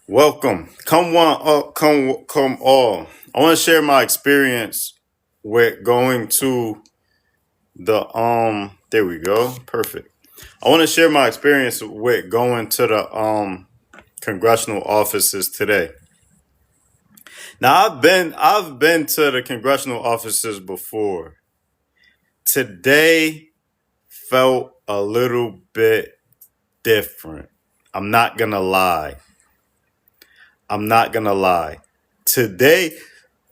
Welcome. Come one up, come all. I want to share my experience with going to the there we go. Perfect. I want to share my experience with going to the congressional offices today. Now I've been to the congressional offices before. Today felt a little bit different. I'm not going to lie. I'm not going to lie. Today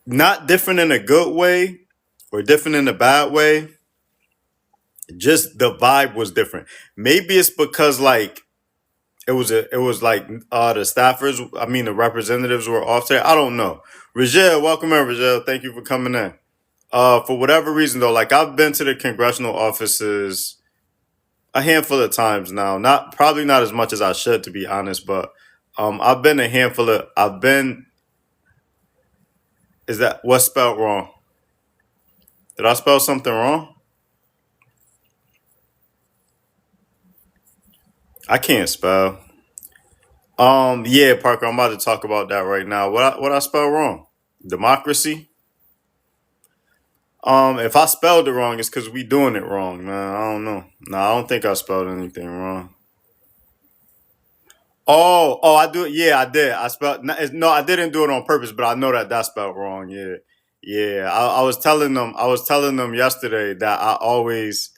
not different in a good way or different in a bad way. Just the vibe was different. Maybe it's because like it was like the staffers, I mean the representatives were off there. I don't know. Rigel, welcome in, Rigel. Thank you for coming in. For whatever reason though, like I've been to the congressional offices a handful of times now. Not probably not as much as I should to be honest, but I've been a handful of I've been is that what's spelled wrong? Did I spell something wrong? I can't spell. Yeah, Parker, I'm about to talk about that right now. What I spell wrong? Democracy. If I spelled it wrong, it's because we doing it wrong, man. I don't know. No, I don't think I spelled anything wrong. Oh, I do. Yeah, I did. I spelled no, I didn't do it on purpose, but I know that that's spelled wrong. Yeah, yeah. I was telling them. I was telling them yesterday that I always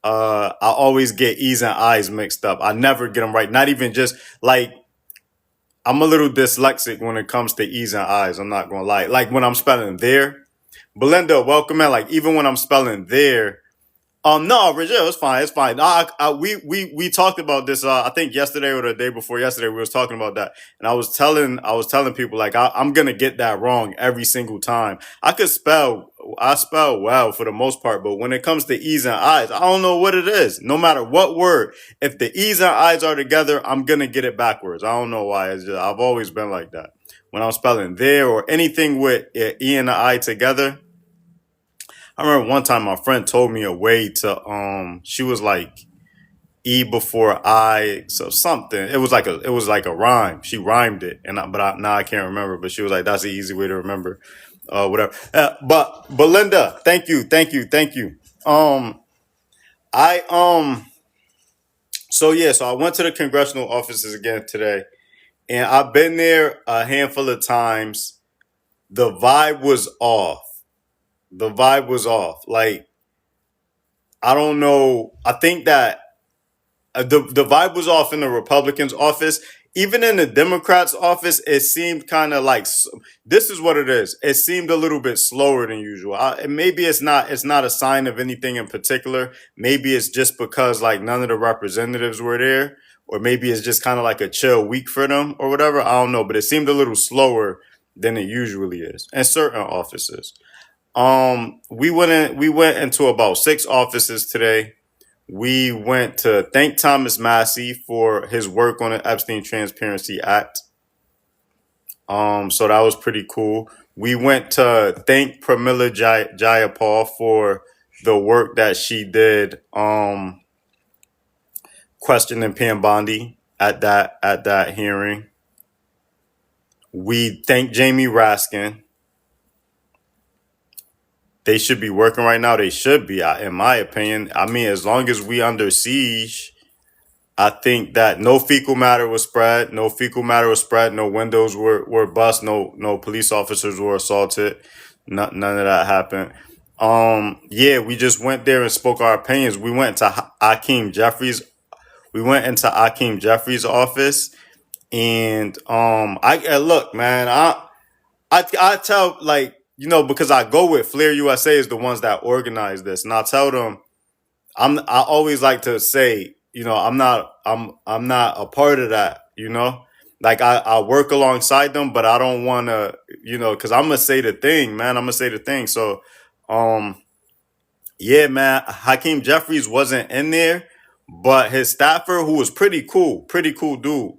get E's and I's mixed up. I never get them right. Not even just like I'm a little dyslexic when it comes to E's and I's. I'm not gonna lie. Like when I'm spelling there, Belinda, welcome in. Like even when I'm spelling there, no, Rachel, it's fine. It's fine. We talked about this. I think yesterday or the day before yesterday, we was talking about that, and I was telling people like I'm gonna get that wrong every single time. I spell well for the most part, but when it comes to E's and I's, I don't know what it is. No matter what word, if the E's and I's are together, I'm gonna get it backwards. I don't know why. It's just, I've always been like that. When I'm spelling there or anything with E and the I together, I remember one time my friend told me a way to she was like E before I so something. It was like a rhyme. She rhymed it and now I can't remember, but she was like that's the easy way to remember whatever. But Belinda, thank you. Um I so yeah, so I went to the congressional offices again today and I've been there a handful of times. The vibe was off. The vibe was off. Like I don't know. I think that the vibe was off in the Republicans' office. Even in the Democrats' office, it seemed kind of like this is what it is. It seemed a little bit slower than usual. And maybe it's not a sign of anything in particular. Maybe it's just because like none of the representatives were there, or maybe it's just kind of like a chill week for them or whatever. I don't know, but it seemed a little slower than it usually is in certain offices. We went into about six offices today. We went to thank Thomas Massey for his work on the Epstein Transparency Act. So that was pretty cool. We went to thank Pramila Jayapal for the work that she did questioning Pam Bondi at that hearing. We thank Jamie Raskin. They should be working right now. They should be, in my opinion. I mean, as long as we under siege, I think that no fecal matter was spread. No fecal matter was spread. No windows were bust. No police officers were assaulted. None of that happened. Yeah, we just went there and spoke our opinions. We went to Akeem Jeffries. We went into Akeem Jeffries' office, and look, man. I tell like because I go with Flair USA is the ones that organize this, and I tell them I always like to say, I'm not a part of that, Like I work alongside them, but I don't wanna, because I'm gonna say the thing, man. I'm gonna say the thing. So um yeah, man, Hakeem Jeffries wasn't in there, but his staffer, who was pretty cool dude.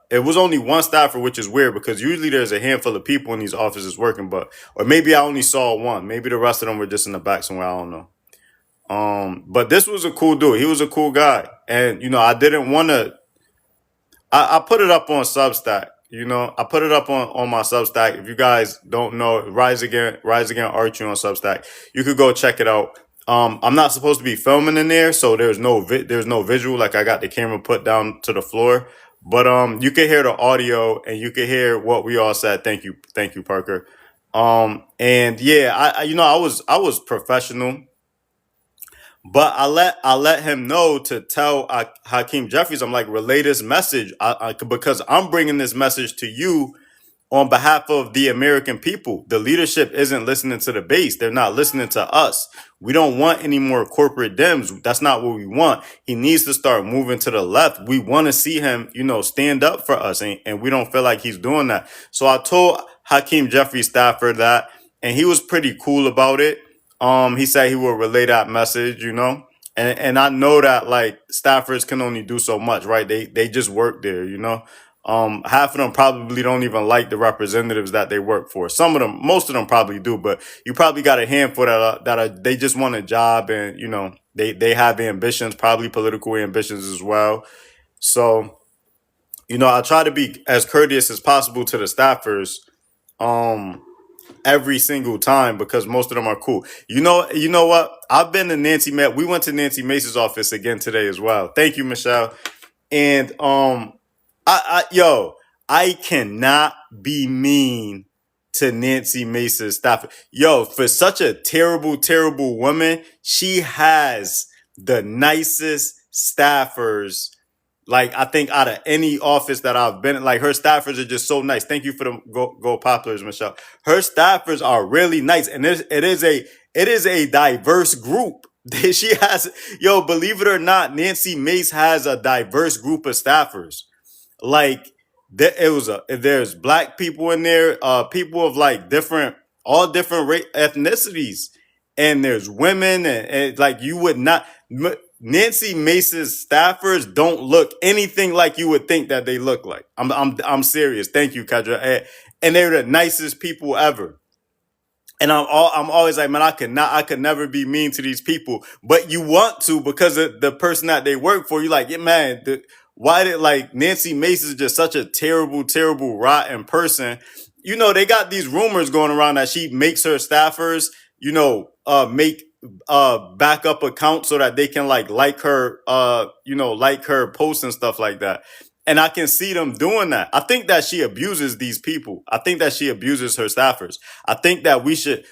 It was only one staffer, which is weird because usually there's a handful of people in these offices working, but or maybe I only saw one. Maybe the rest of them were just in the back somewhere. I don't know. But this was a cool dude. He was a cool guy, and I didn't want to. I put it up on Substack. You know, I put it up on my Substack. If you guys don't know, Rise Again Archery on Substack, you could go check it out. I'm not supposed to be filming in there, so there's no visual. Like I got the camera put down to the floor, but you can hear the audio and you can hear what we all said. Thank you, Parker. And yeah, I was professional. But I let him know to tell Hakeem Jeffries, I'm like, relay this message because I'm bringing this message to you on behalf of the American people. The leadership isn't listening to the base. They're not listening to us. We don't want any more corporate Dems. That's not what we want. He needs to start moving to the left. We want to see him, stand up for us. And we don't feel like he's doing that. So I told Hakeem Jeffrey Stafford that, and he was pretty cool about it. He said he will relay that message. And I know that like staffers can only do so much, right? They just work there. Half of them probably don't even like the representatives that they work for. Some of them, most of them probably do, but you probably got a handful that are they just want a job, and they have ambitions, probably political ambitions as well. So I try to be as courteous as possible to the staffers. Um, every single time because most of them are cool. You know what? I've been to Nancy Met. We went to Nancy Mace's office again today as well. Thank you, Michelle. And I cannot be mean to Nancy Mace's staff. Yo, for such a terrible, terrible woman, she has the nicest staffers. Like I think out of any office that I've been in, like her staffers are just so nice. Thank you for the go poplars, Michelle. Her staffers are really nice, and it is a diverse group. She has, believe it or not, Nancy Mace has a diverse group of staffers. Like there's black people in there, people of like all different ethnicities, and there's women, and like you would not. Nancy Mace's staffers don't look anything like you would think that they look like. I'm serious. Thank you, Kadra. And they're the nicest people ever. And I'm always like, man, I could never be mean to these people, but you want to because of the person that they work for. You're like, yeah, man, why did like Nancy Mace is just such a terrible, terrible, rotten person. They got these rumors going around that she makes her staffers, make backup accounts so that they can like her, like her posts and stuff like that. And I can see them doing that. I think that she abuses these people. I think that she abuses her staffers. I think that we should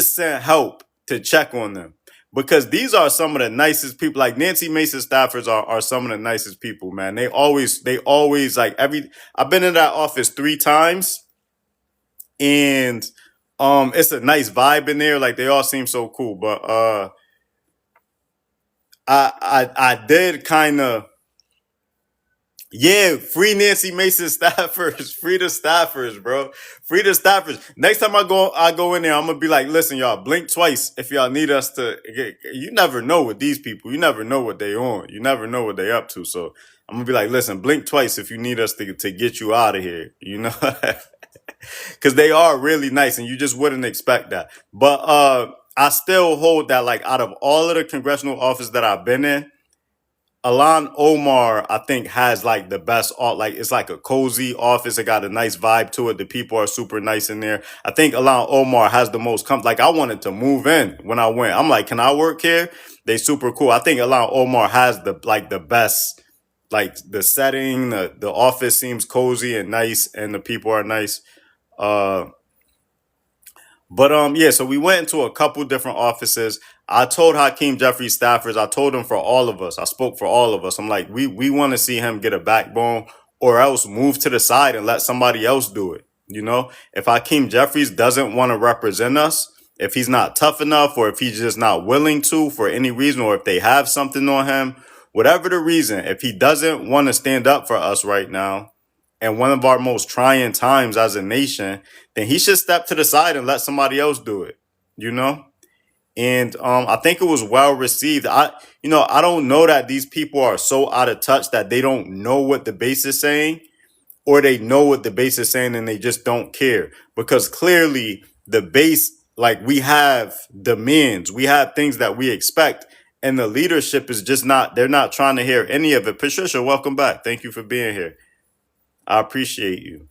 send help to check on them because these are some of the nicest people. Like Nancy Mace's staffers are some of the nicest people, man. They always like I've been in that office 3 times, and it's a nice vibe in there. Like they all seem so cool. But I did kind of. Yeah, free Nancy Mason staffers, free the staffers, bro, free the staffers. Next time I go in there, I'm gonna be like, listen, y'all, blink twice if y'all need us to. You never know with these people. You never know what they on. You never know what they up to. So I'm gonna be like, listen, blink twice if you need us to get you out of here. Because they are really nice, and you just wouldn't expect that. But I still hold that like out of all of the congressional offices that I've been in. Alan Omar, I think, has like the best art. Like it's like a cozy office. It got a nice vibe to it. The people are super nice in there. I think Alan Omar has the most Like I wanted to move in when I went. I'm like, can I work here? They super cool. I think Alan Omar has the best. Like the setting, the office seems cozy and nice, and the people are nice. Uh, but yeah, so we went into a couple different offices. I told Hakeem Jeffrey staffers, I told him for all of us, I spoke for all of us. I'm like, we want to see him get a backbone or else move to the side and let somebody else do it. If Hakeem Jeffries doesn't want to represent us, if he's not tough enough, or if he's just not willing to for any reason, or if they have something on him, whatever the reason, if he doesn't want to stand up for us right now, and one of our most trying times as a nation, then he should step to the side and let somebody else do it. You know? And I think it was well received. I don't know that these people are so out of touch that they don't know what the base is saying, or they know what the base is saying and they just don't care. Because clearly the base, like we have demands, we have things that we expect, and the leadership is just not, they're not trying to hear any of it. Patricia, welcome back. Thank you for being here. I appreciate you.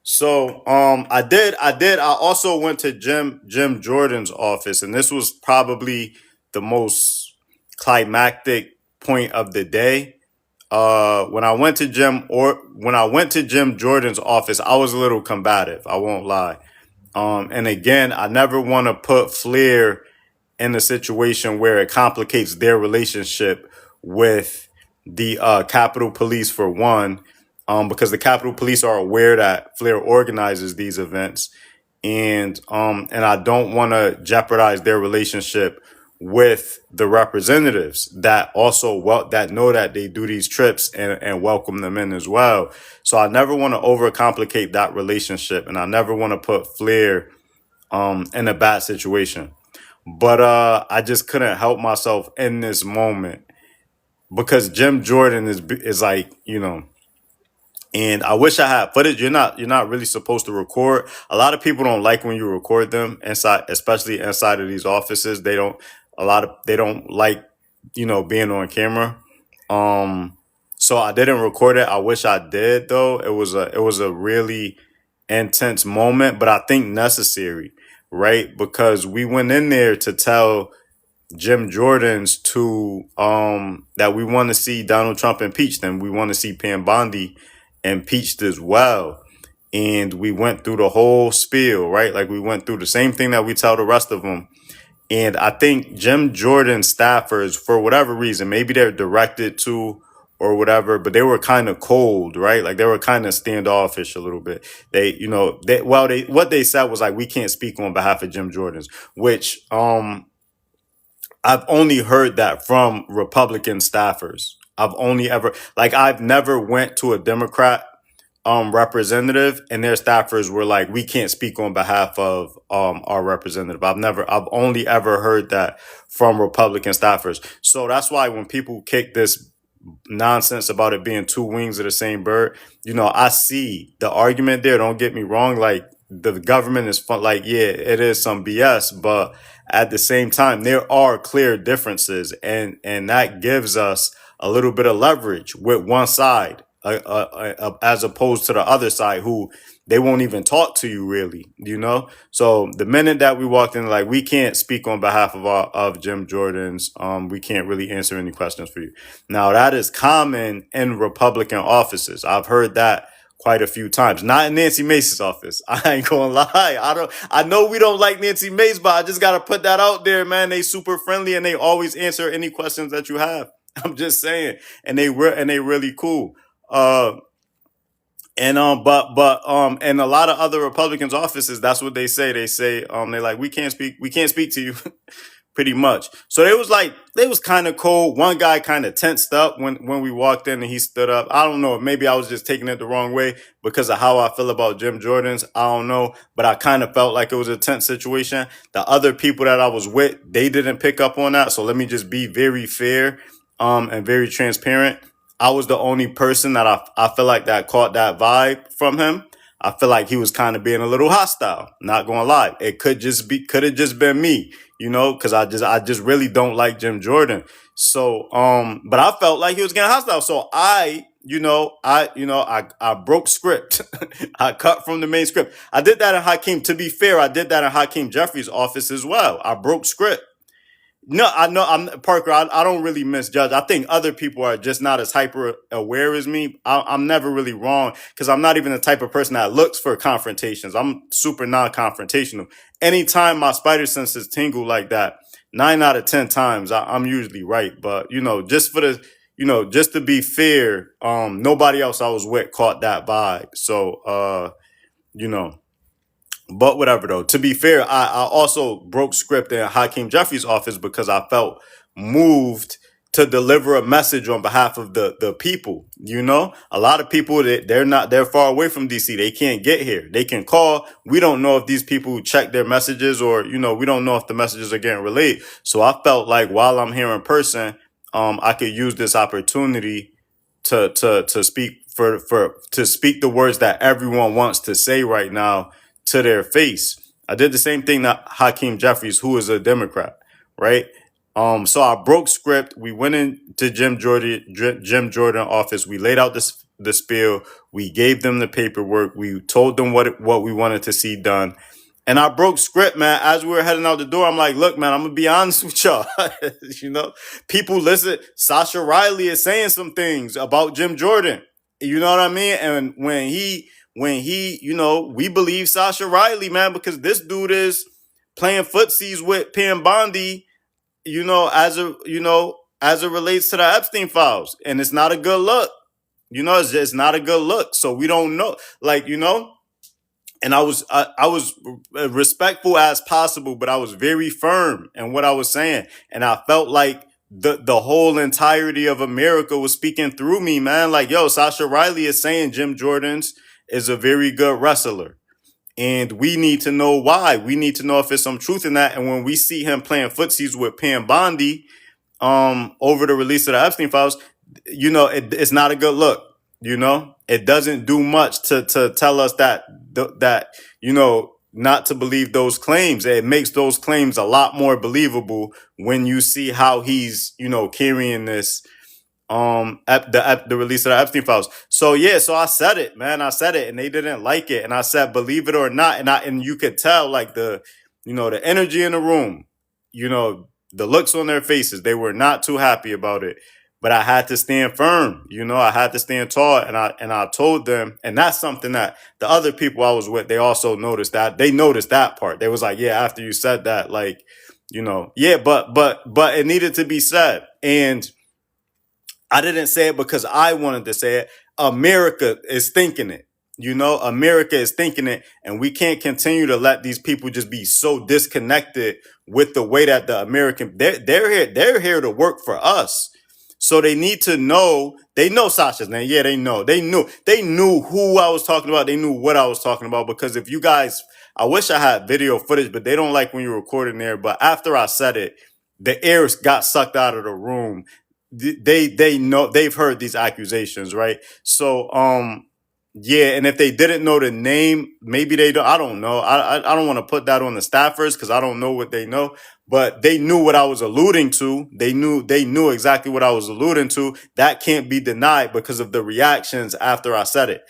So I also went to Jim Jordan's office, and this was probably the most climactic point of the day. When I went to Jim Jordan's office, I was a little combative, I won't lie. And again, I never want to put Flair in a situation where it complicates their relationship with the Capitol Police, for one, because the Capitol Police are aware that Flair organizes these events, and I don't want to jeopardize their relationship with the representatives that that know that they do these trips and welcome them in as well. So I never want to overcomplicate that relationship, and I never want to put Flair in a bad situation. But I just couldn't help myself in this moment because Jim Jordan is like, and I wish I had footage. You're not really supposed to record. A lot of people don't like when you record them inside, especially inside of these offices. They don't like, being on camera. Um so I didn't record it. I wish I did though. It was a really intense moment, but I think necessary, right? Because we went in there to tell Jim Jordan's to that we want to see Donald Trump impeached, and we want to see Pam Bondi impeached as well. And we went through the whole spiel, right? Like we went through the same thing that we tell the rest of them. And I think Jim Jordan staffers, for whatever reason, maybe they're directed to or whatever, but they were kind of cold, right? Like they were kind of standoffish a little bit. They what they said was like, we can't speak on behalf of Jim Jordan's, which I've only heard that from Republican staffers. I've never went to a Democrat representative and their staffers were like, we can't speak on behalf of our representative. I've only ever heard that from Republican staffers. So that's why when people kick this nonsense about it being two wings of the same bird, I see the argument there. Don't get me wrong. Like the government is fun. Like, yeah, it is some BS, but at the same time, there are clear differences, and that gives us a little bit of leverage with one side, as opposed to the other side, who they won't even talk to you really. So the minute that we walked in, like, we can't speak on behalf of Jim Jordan's, we can't really answer any questions for you. Now that is common in Republican offices. I've heard that quite a few times. Not in Nancy Mace's office. I ain't gonna lie. I know we don't like Nancy Mace, but I just gotta put that out there, man. They super friendly and they always answer any questions that you have. I'm just saying. And they really cool. Uh and a lot of other Republicans offices, that's what they say. They say they're like, we can't speak to you. Pretty much. So they was kind of cold. One guy kind of tensed up when we walked in and he stood up. I don't know. Maybe I was just taking it the wrong way because of how I feel about Jim Jordan's. I don't know. But I kind of felt like it was a tense situation. The other people that I was with, they didn't pick up on that. So let me just be very fair and very transparent. I was the only person that I feel like that caught that vibe from him. I feel like he was kind of being a little hostile. Not gonna lie, it could have just been me, because I just really don't like Jim Jordan. So but I felt like he was getting hostile. So I broke script. I cut from the main script. I did that in Hakeem. To be fair, I did that in Hakeem Jeffries' office as well. I broke script. No, I know I'm Parker. I don't really misjudge. I think other people are just not as hyper aware as me. I'm never really wrong because I'm not even the type of person that looks for confrontations. I'm super non-confrontational. Anytime my spider senses tingle like that, 9 out of 10 times I'm usually right. But just to be fair, nobody else I was with caught that vibe. So you know. But whatever though. To be fair, I also broke script in Hakeem Jeffries' office because I felt moved to deliver a message on behalf of the people. A lot of people they're far away from DC. They can't get here. They can call. We don't know if these people check their messages or we don't know if the messages are getting relayed. So I felt like while I'm here in person, I could use this opportunity to speak to speak the words that everyone wants to say right now to their face. I did the same thing to Hakeem Jeffries, who is a Democrat, right? So I broke script. We went into Jim Jordan office. We laid out this the spiel. We gave them the paperwork. We told them what we wanted to see done. And I broke script, man. As we were heading out the door, I'm like, look, man, I'm gonna be honest with y'all. You know, people listen. Sasha Riley is saying some things about Jim Jordan. You know what I mean? And when he, we believe Sasha Riley, man, because this dude is playing footsies with Pam Bondi, as it relates to the Epstein files. And it's not a good look. It's just not a good look. So we don't know. And I was respectful as possible, but I was very firm in what I was saying. And I felt like the whole entirety of America was speaking through me, man. Like, yo, Sasha Riley is saying Jim Jordan's is a very good wrestler. And we need to know why. We need to know if there's some truth in that. And when we see him playing footsies with Pam Bondi, over the release of the Epstein files, it's not a good look. It doesn't do much to tell us that not to believe those claims. It makes those claims a lot more believable when you see how he's carrying this the release of the Epstein files. So yeah, so I said it, man. I said it, and they didn't like it. And I said, believe it or not, and you could tell like the energy in the room, the looks on their faces. They were not too happy about it. But I had to stand firm, I had to stand tall, and I told them, and that's something that the other people I was with, they also noticed that. They noticed that part. They was like, yeah, after you said that, like, yeah, but it needed to be said. And I didn't say it because I wanted to say it. America is thinking it. America is thinking it, and we can't continue to let these people just be so disconnected with the way that the American they're here to work for us. So they need to know. They know Sasha's name. Yeah, they know. They knew who I was talking about. They knew what I was talking about. Because if you guys, I wish I had video footage, but they don't like when you're recording there. But after I said it, the air got sucked out of the room. They know, they've heard these accusations, right? So yeah, and if they didn't know the name, maybe they don't. I don't know. I don't want to put that on the staffers because I don't know what they know. But they knew what I was alluding to. They knew exactly what I was alluding to. That can't be denied because of the reactions after I said it.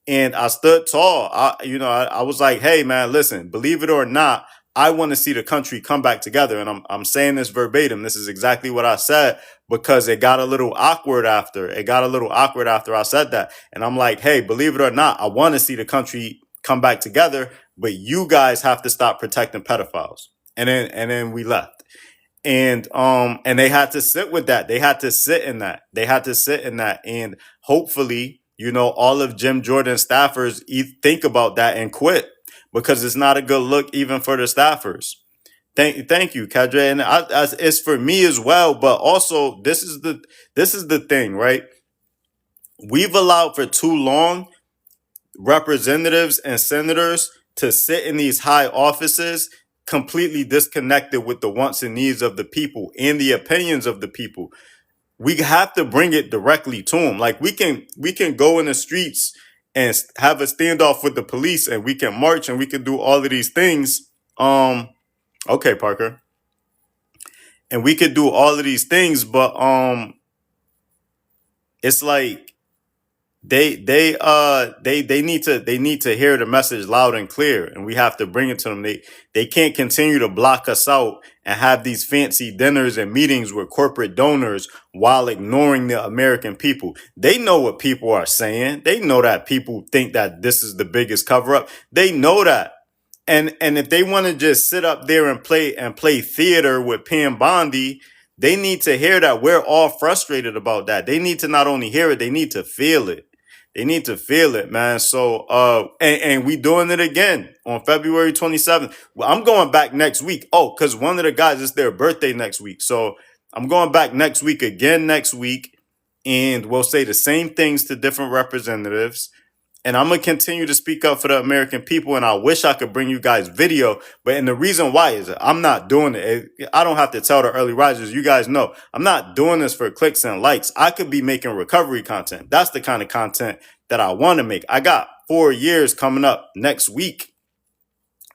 And I stood tall. I was like, hey man, listen, believe it or not, I want to see the country come back together. And I'm saying this verbatim. This is exactly what I said because it got a little awkward after. It got a little awkward after I said that. And I'm like, hey, believe it or not, I want to see the country come back together, but you guys have to stop protecting pedophiles. And then we left. And they had to sit with that. They had to sit in that. And hopefully, all of Jim Jordan's staffers think about that and quit because it's not a good look even for the staffers. Thank you, Kadre. And it's for me as well. But also, this is the thing, right? We've allowed for too long representatives and senators to sit in these high offices completely disconnected with the wants and needs of the people and the opinions of the people. We have to bring it directly to them. Like we can go in the streets and have a standoff with the police, and we can march and we can do all of these things. Okay, Parker. And we could do all of these things, but it's like they need to hear the message loud and clear, and we have to bring it to them. They can't continue to block us out and have these fancy dinners and meetings with corporate donors while ignoring the American people. They know what people are saying. They know that people think that this is the biggest cover up. They know that. And if they want to just sit up there and play theater with Pam Bondi, they need to hear that we're all frustrated about that. They need to not only hear it, they need to feel it. They need to feel it, man. So, and we doing it again on February 27th. Well, I'm going back next week. Oh, because one of the guys, it's their birthday next week. So I'm going back next week again next week. And we'll say the same things to different representatives. And I'm going to continue to speak up for the American people. And I wish I could bring you guys video. And the reason why is I'm not doing it. I don't have to tell the early risers. You guys know I'm not doing this for clicks and likes. I could be making recovery content. That's the kind of content that I want to make. I got 4 years coming up next week.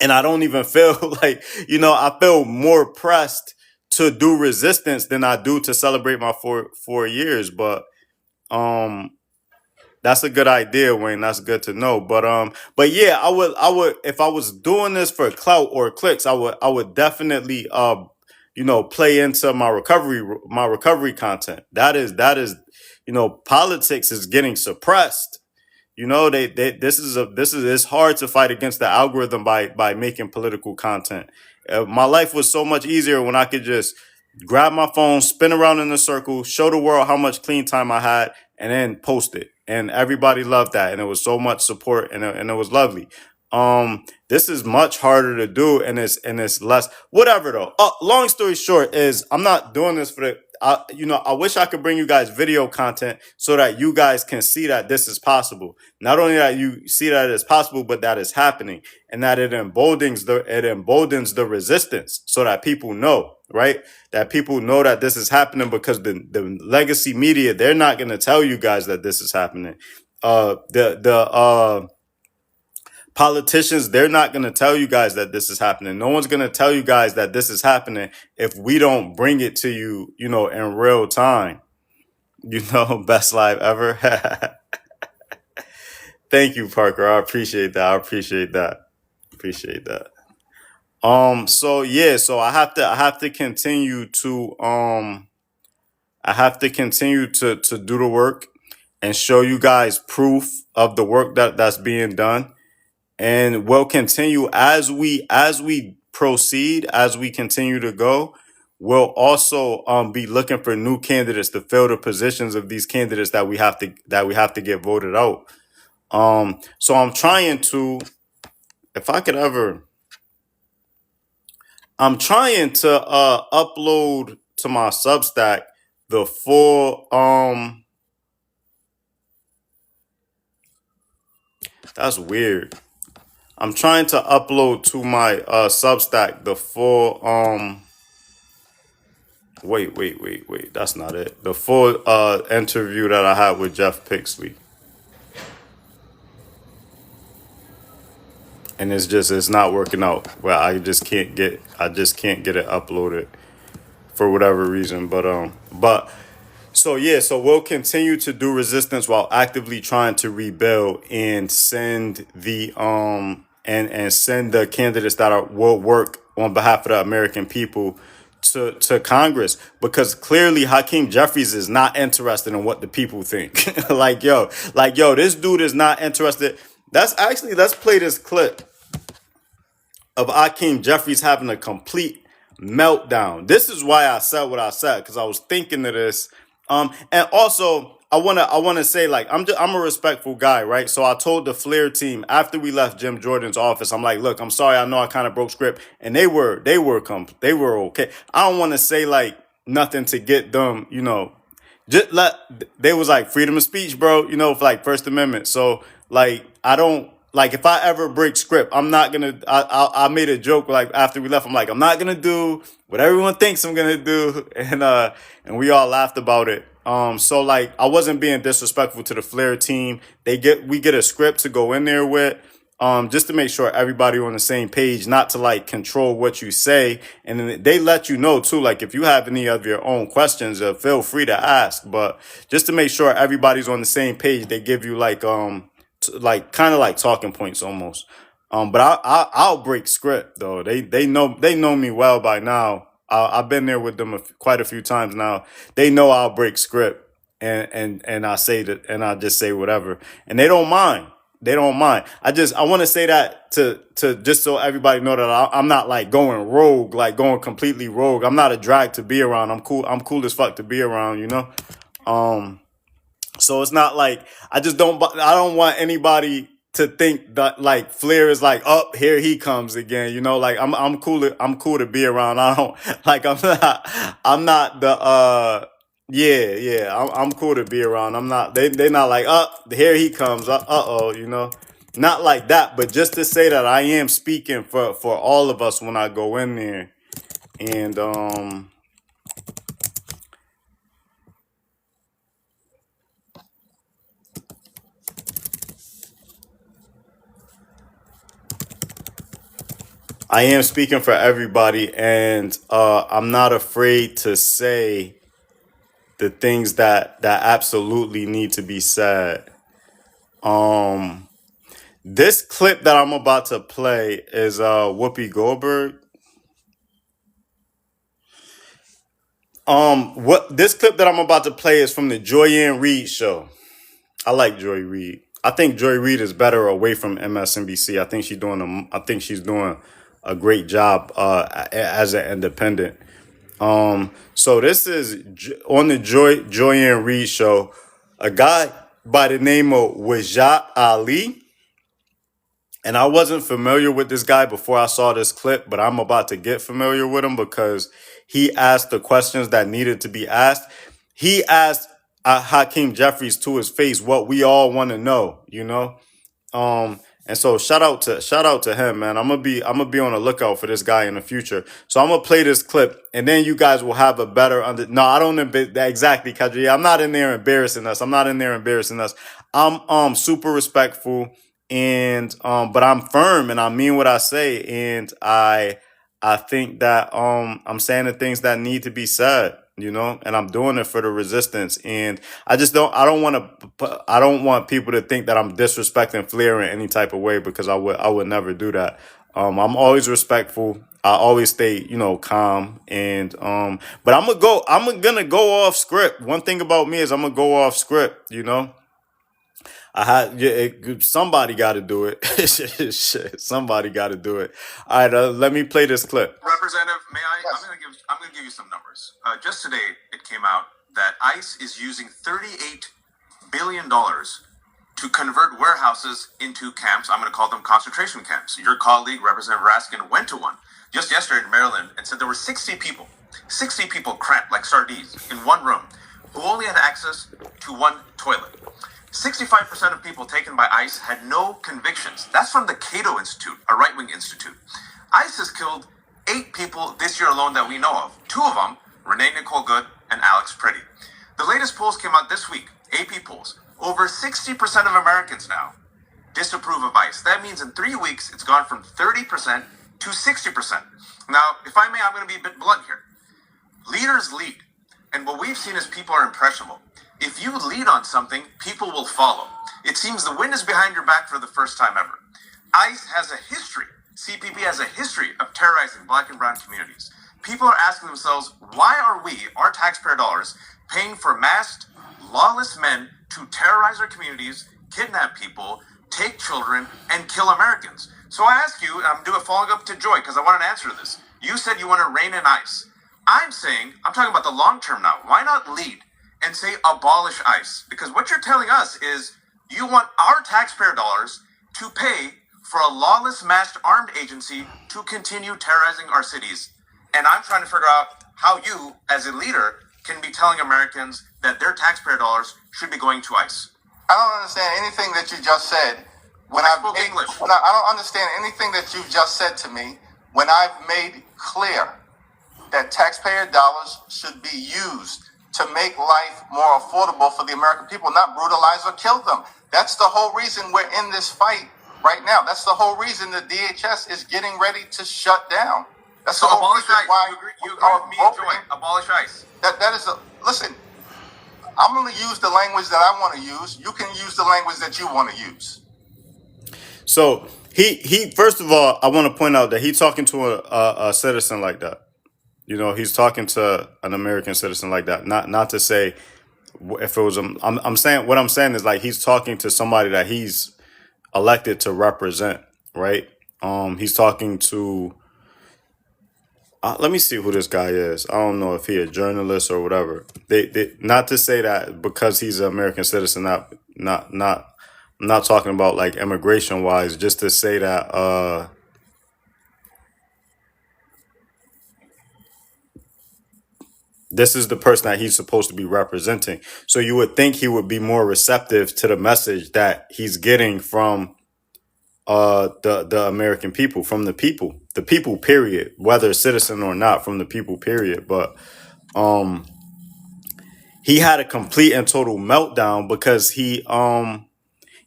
And I don't even feel like, I feel more pressed to do resistance than I do to celebrate my four years. But, That's a good idea, Wayne. That's good to know. But yeah, I would if I was doing this for clout or clicks, I would definitely play into my recovery content. That is politics is getting suppressed. They this is it's hard to fight against the algorithm by making political content. My life was so much easier when I could just grab my phone, spin around in a circle, show the world how much clean time I had, and then post it. And everybody loved that, and it was so much support, and it was lovely. This is much harder to do, and it's less whatever though. Long story short is I'm not doing this for the. I wish I could bring you guys video content so that you guys can see that this is possible. Not only that you see that it's possible, but that it's happening, and that it emboldens the resistance, so that people know, right? That people know that this is happening, because the legacy media, they're not going to tell you guys that this is happening. The politicians, they're not going to tell you guys that this is happening. No one's going to tell you guys that this is happening if we don't bring it to you, in real time. Best live ever. Thank you, Parker. I appreciate that. I appreciate that. Appreciate that. So yeah, so I have to continue to do the work and show you guys proof of the work that's being done, and we'll continue as we proceed, as we continue to go. We'll also be looking for new candidates to fill the positions of these candidates that we have to get voted out. So I'm trying to, if I could ever, I'm trying to upload to my Substack the full. That's weird. I'm trying to upload to my Substack the full. Wait. That's not it. The full interview that I had with Jeff Pixley, and it's not working out. Well, I just can't get it uploaded for whatever reason. But so yeah, so we'll continue to do resistance while actively trying to rebuild and send the candidates will work on behalf of the American people to Congress, because clearly Hakeem Jeffries is not interested in what the people think. like yo, this dude is not interested. Let's play this clip of Hakeem Jeffries having a complete meltdown. This is why I said what I said, because I was thinking of this. And also I wanna say, like, I'm a respectful guy, right? So I told the Flair team after we left Jim Jordan's office, I'm like, look, I'm sorry, I know I kind of broke script, and they were okay. I don't want to say like nothing to get them, just let they was like freedom of speech, bro, for like First Amendment. So like I don't like, if I ever break script, I'm not gonna. I made a joke like after we left. I'm like, I'm not gonna do what everyone thinks I'm gonna do, and we all laughed about it. So like I wasn't being disrespectful to the Flair team. We get a script to go in there with. Just to make sure everybody on the same page, not to like control what you say. And then they let you know too, like if you have any of your own questions, feel free to ask. But just to make sure everybody's on the same page, they give you like like kind of like talking points almost. But I'll break script though. They know me well by now. I've been there with them quite a few times now. They know I'll break script, and I say that, and I just say whatever, and they don't mind. They don't mind. I want to say that to just so everybody know that I'm not like going rogue, like going completely rogue. I'm not a drag to be around. I'm cool. I'm cool as fuck to be around. Um, so it's not like I don't want anybody to think that like Flair is like, up here he comes again. Like I'm cool to be around. I don't like I'm not the yeah, I'm cool to be around. I'm not they not like, up here he comes. Oh, not like that, but just to say that I am speaking for all of us when I go in there. And I am speaking for everybody, and I'm not afraid to say the things that absolutely need to be said. Um, this clip that I'm about to play is Whoopi Goldberg. What this clip that I'm about to play is from the Joy-Ann Reid show. I like Joy Reid. I think Joy Reid is better away from MSNBC. I think she's doing a great job as an independent. So this is on the Joy-Ann Reid show. A guy by the name of Wajat Ali. And I wasn't familiar with this guy before I saw this clip, but I'm about to get familiar with him because he asked the questions that needed to be asked. He asked Hakeem Jeffries to his face what we all want to know, you know? And so shout out to him, man. I'm gonna be on the lookout for this guy in the future. So I'm gonna play this clip, and then you guys will have a better No, I don't exactly, Kadri. I'm not in there embarrassing us. I'm not in there embarrassing us. I'm super respectful, and but I'm firm and I mean what I say, and I think that I'm saying the things that need to be said, you know, and I'm doing it for the resistance. And I don't want to I don't want people to think that I'm disrespecting Flair in any type of way, because I would never do that. I'm always respectful. I always stay, you know, calm, and but I'm gonna go off script. One thing about me is I'm gonna go off script, you know. Somebody got to do it. Shit, somebody got to do it. All right, let me play this clip. Representative, may I? Yes. I'm going to give you some numbers. Just today, it came out that ICE is using $38 billion to convert warehouses into camps. I'm going to call them concentration camps. Your colleague, Representative Raskin, went to one just yesterday in Maryland and said there were 60 people cramped like sardines in one room, who only had access to one toilet. 65% of people taken by ICE had no convictions. That's from the Cato Institute, a right-wing institute. ICE has killed 8 people this year alone that we know of. 2 of them, Renee Nicole Good and Alex Pretty. The latest polls came out this week, AP polls. Over 60% of Americans now disapprove of ICE. That means in 3 weeks, it's gone from 30% to 60%. Now, if I may, I'm going to be a bit blunt here. Leaders lead. And what we've seen is people are impressionable. If you lead on something, people will follow. It seems the wind is behind your back for the first time ever. ICE has a history, CPP has a history of terrorizing black and brown communities. People are asking themselves, why are we, our taxpayer dollars, paying for masked, lawless men to terrorize our communities, kidnap people, take children, and kill Americans? So I ask you, and I'm doing a following up to Joy, because I want an answer to this. You said you want to rein in ICE. I'm talking about the long term now. Why not lead and say abolish ICE? Because what you're telling us is you want our taxpayer dollars to pay for a lawless masked armed agency to continue terrorizing our cities. And I'm trying to figure out how you, as a leader, can be telling Americans that their taxpayer dollars should be going to ICE. I don't understand anything that you just said. I spoke English. I don't understand anything that you just said to me when I've made clear that taxpayer dollars should be used to make life more affordable for the American people, not brutalize or kill them. That's the whole reason we're in this fight right now. That's the whole reason the DHS is getting ready to shut down. That's so the whole abolish reason ICE. why you agree with me and Joy. Abolish ICE. Listen, I'm going to use the language that I want to use. You can use the language that you want to use. So he first of all, I want to point out that he's talking to a citizen like that. You know, he's talking to an American citizen like that. Not to say if it was I'm saying what I'm saying is like he's talking to somebody that he's elected to represent, right? He's talking to. Let me see who this guy is. I don't know if he a journalist or whatever. They not to say that because he's an American citizen. Not. I'm not talking about like immigration wise. Just to say that. This is the person that he's supposed to be representing. So you would think he would be more receptive to the message that he's getting from the American people, from the people period, whether citizen or not, from the people period. But he had a complete and total meltdown because he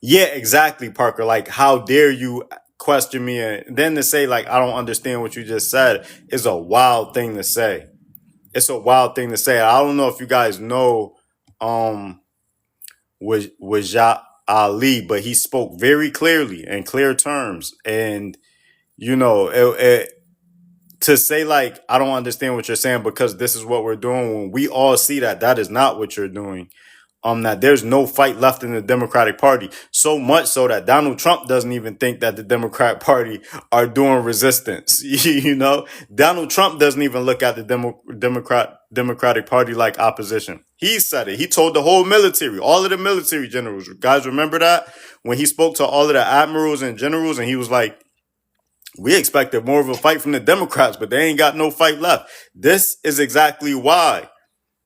yeah, exactly, Parker. Like, how dare you question me? And then to say like I don't understand what you just said is a wild thing to say. It's a wild thing to say. I don't know if you guys know Wajat Ali, but he spoke very clearly in clear terms. And you know, to say like I don't understand what you're saying because this is what we're doing, when we all see that that is not what you're doing. That there's no fight left in the Democratic Party. So much so that Donald Trump doesn't even think that the Democrat Party are doing resistance. You know, Donald Trump doesn't even look at the Democratic Party like opposition. He said it. He told the whole military, all of the military generals. Guys, remember that when he spoke to all of the admirals and generals, and he was like, "We expected more of a fight from the Democrats, but they ain't got no fight left." This is exactly why.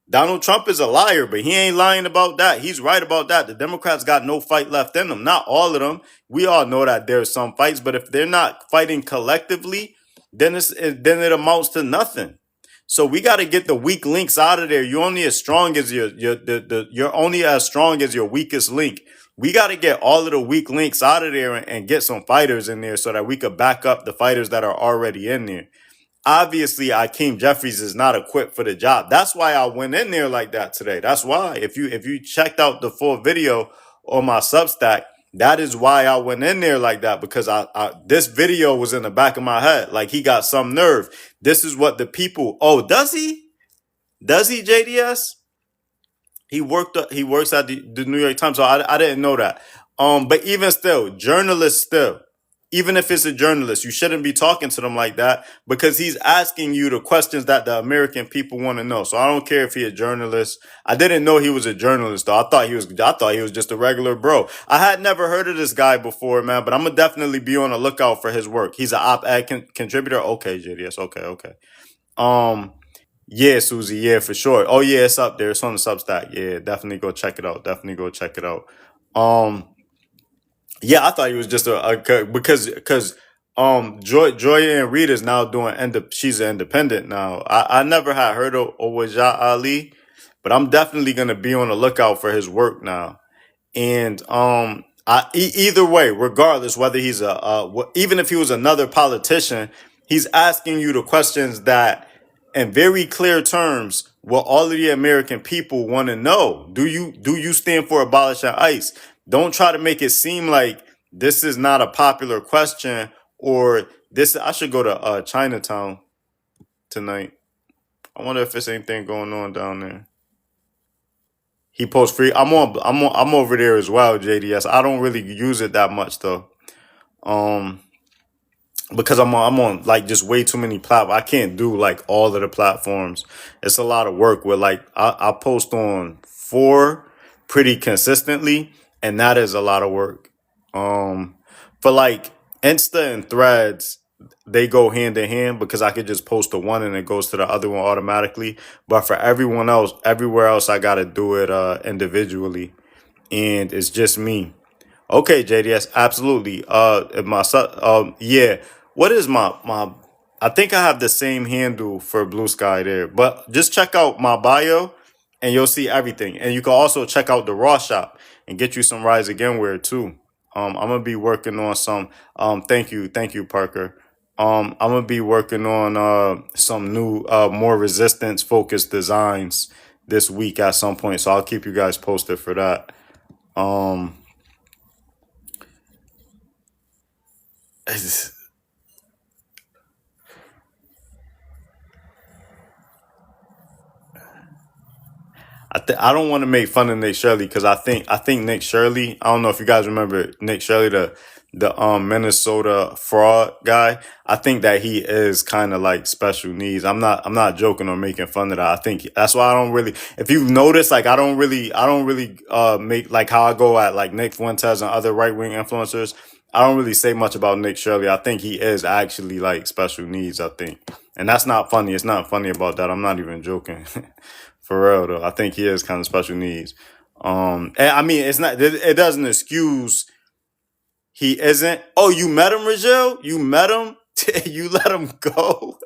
Donald Trump is a liar, but he ain't lying about that. He's right about that. The Democrats got no fight left in them. Not all of them. We all know that there's some fights, but if they're not fighting collectively, then it amounts to nothing. So we got to get the weak links out of there. You're only as strong as you're only as strong as your weakest link. We got to get all of the weak links out of there and get some fighters in there so that we could back up the fighters that are already in there. Obviously, Akeem Jeffries is not equipped for the job. That's why I went in there like that today. That's why. If you checked out the full video on my Substack, that is why I went in there like that, because I this video was in the back of my head. Like, he got some nerve. This is what the people. Oh, does he? Does he, JDS? He works at the New York Times, so I didn't know that. But even still, journalists still, even if it's a journalist, you shouldn't be talking to them like that, because he's asking you the questions that the American people want to know. So I don't care if he's a journalist. I didn't know he was a journalist though. I thought he was just a regular bro. I had never heard of this guy before, man, but I'm gonna definitely be on the lookout for his work. He's an op-ed contributor. Okay, JDS. Okay. Yeah, Susie. Yeah, for sure. Oh yeah, it's up there. It's on the Substack. Yeah, definitely go check it out. Um, yeah, I thought he was just because Joya and Rita's now she's an independent now. I never had heard of Owajah Ali, but I'm definitely gonna be on the lookout for his work now. And either way, regardless whether he's even if he was another politician, he's asking you the questions that, in very clear terms, what all of the American people want to know. Do you stand for abolishing ICE? Don't try to make it seem like this is not a popular question, or this. I should go to Chinatown tonight. I wonder if there's anything going on down there. He posts free. I'm over there as well, JDS. I don't really use it that much though. Because I'm on like just way too many platforms. I can't do like all of the platforms. It's a lot of work with like I post on 4 pretty consistently, and that is a lot of work. For like Insta and Threads, they go hand in hand because I could just post to one and it goes to the other one automatically. But for everyone else, everywhere else, I gotta do it individually, and it's just me. Okay, JDS, absolutely. Yeah. What is my? I think I have the same handle for Blue Sky there, but just check out my bio, and you'll see everything. And you can also check out the Raw Shop and get you some Rise Again wear too. I'm gonna be working on some. Thank you, Parker. I'm gonna be working on some new, more resistance focused designs this week at some point. So I'll keep you guys posted for that. Um. I don't want to make fun of Nick Shirley because I think Nick Shirley. I don't know if you guys remember Nick Shirley, the Minnesota fraud guy. I think that he is kind of like special needs. I'm not joking or making fun of that. I think that's why I don't really. If you've noticed, like I don't really make like how I go at like Nick Fuentes and other right wing influencers. I don't really say much about Nick Shirley. I think he is actually like special needs. I think, and that's not funny. It's not funny about that. I'm not even joking. For real though, I think he is kind of special needs. And I mean, it's not. It doesn't excuse he isn't. Oh, you met him, Rajel? You met him? You let him go?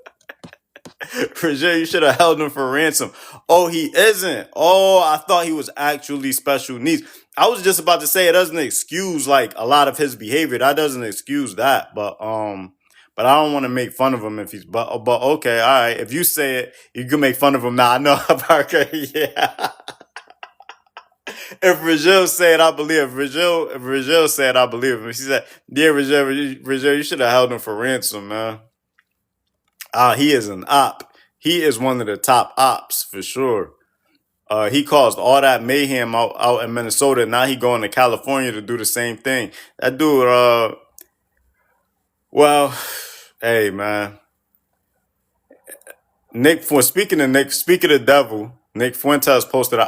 Rajel, you should have held him for ransom. Oh, he isn't. Oh, I thought he was actually special needs. I was just about to say it doesn't excuse like a lot of his behavior. That doesn't excuse that, but I don't want to make fun of him if he's. But okay, all right. If you say it, you can make fun of him now. I know, Parker. Yeah. if Rizal said I believe, if Rizal said I believe him, she said, "Yeah, Rizal, you should have held him for ransom, man. He is an op. He is one of the top ops for sure. He caused all that mayhem out in Minnesota. Now he going to California to do the same thing. That dude, well, hey man, speaking of the devil, Nick Fuentes posted an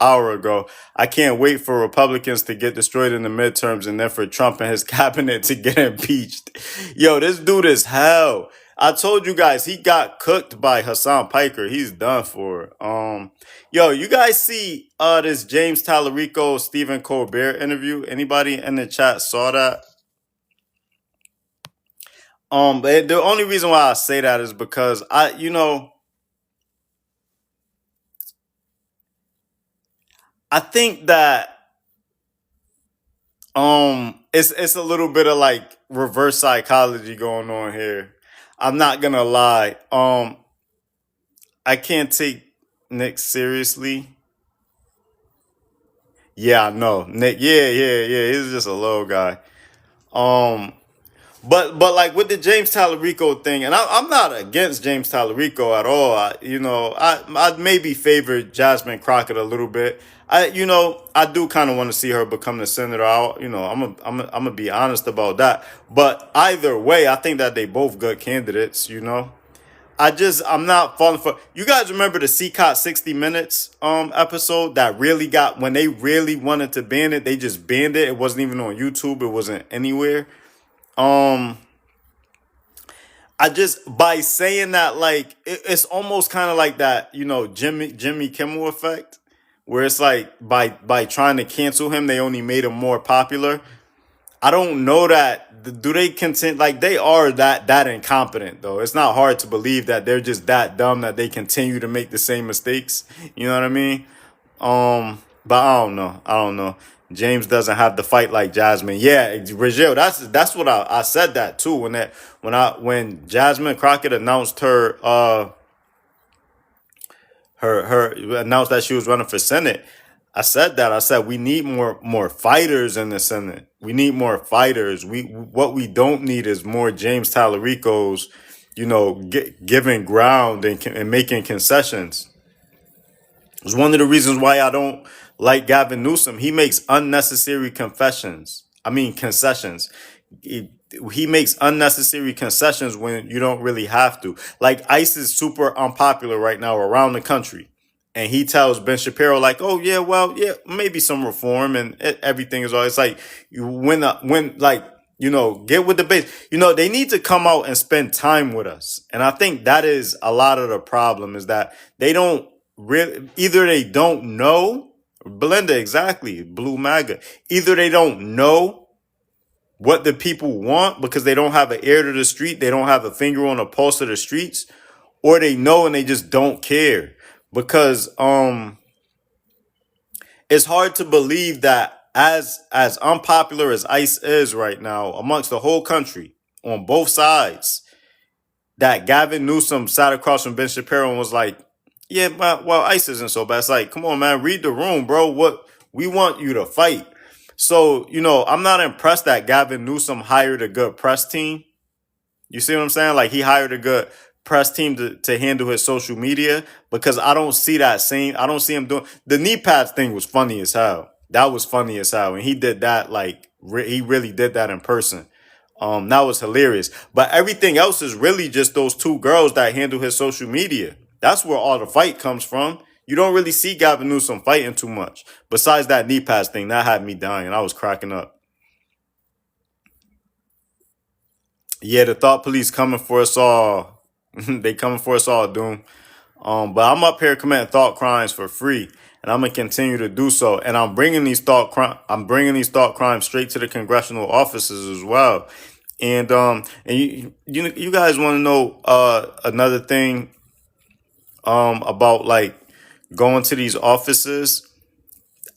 hour ago. I can't wait for Republicans to get destroyed in the midterms and then for Trump and his cabinet to get impeached. Yo, this dude is hell. I told you guys he got cooked by Hassan Piker. He's done for. Yo, you guys see this James Tallarico Stephen Colbert interview? Anybody in the chat saw that? The only reason why I say that is because I think that it's a little bit of like reverse psychology going on here. I'm not gonna lie. I can't take Nick seriously. Yeah, I know. Nick, yeah. He's just a low guy. Um But like with the James Tallarico thing, and I'm not against James Tallarico at all. I maybe favor Jasmine Crockett a little bit. I do kind of want to see her become the senator. I'm gonna be honest about that. But either way, I think that they both good candidates. I'm not falling for. You guys remember the CCOT 60 Minutes episode that really got when they really wanted to ban it, they just banned it. It wasn't even on YouTube. It wasn't anywhere. I just by saying that, like it's almost kind of like that, Jimmy Kimmel effect, where it's like by trying to cancel him, they only made him more popular. I don't know that. Do they consent? Like they are that incompetent though. It's not hard to believe that they're just that dumb that they continue to make the same mistakes. You know what I mean? But I don't know. James doesn't have to fight like Jasmine. Yeah, Rigel, that's what I said that too when Jasmine Crockett announced her announced that she was running for Senate. I said we need more fighters in the Senate. We need more fighters. What we don't need is more James Tallaricos, giving ground and making concessions. It's one of the reasons why I don't like Gavin Newsom. He makes unnecessary concessions. He makes unnecessary concessions when you don't really have to. Like ICE is super unpopular right now around the country. And he tells Ben Shapiro like, oh yeah, well, yeah, maybe some reform and everything is all. It's like get with the base. They need to come out and spend time with us. And I think that is a lot of the problem is that they don't really, either they don't know, Belinda, exactly, Blue MAGA. Either they don't know what the people want because they don't have an ear to the street, they don't have a finger on the pulse of the streets, or they know and they just don't care. Because it's hard to believe that as unpopular as ICE is right now amongst the whole country on both sides, that Gavin Newsom sat across from Ben Shapiro and was like, yeah, well, ICE isn't so bad. It's like, come on, man, read the room, bro. What we want you to fight. So, I'm not impressed that Gavin Newsom hired a good press team. You see what I'm saying? Like he hired a good press team to handle his social media because I don't see him doing the knee pads thing was funny as hell. That was funny as hell. And he did that he really did that in person. That was hilarious. But everything else is really just those two girls that handle his social media. That's where all the fight comes from. You don't really see Gavin Newsom fighting too much. Besides that knee pads thing, that had me dying. I was cracking up. Yeah, the thought police coming for us all. They coming for us all, Doom. But I'm up here committing thought crimes for free, and I'm gonna continue to do so. And I'm bringing these thought crimes straight to the congressional offices as well. And you guys want to know another thing about like going to these offices.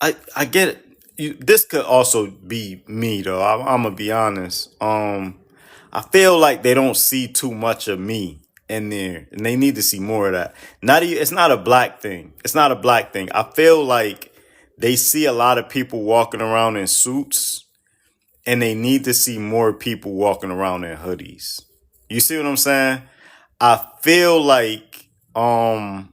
I get it. This could also be me though. I'm gonna be honest. I feel like they don't see too much of me in there, and they need to see more of that. It's not a black thing. It's not a black thing. I feel like they see a lot of people walking around in suits, and they need to see more people walking around in hoodies. You see what I'm saying? I feel like and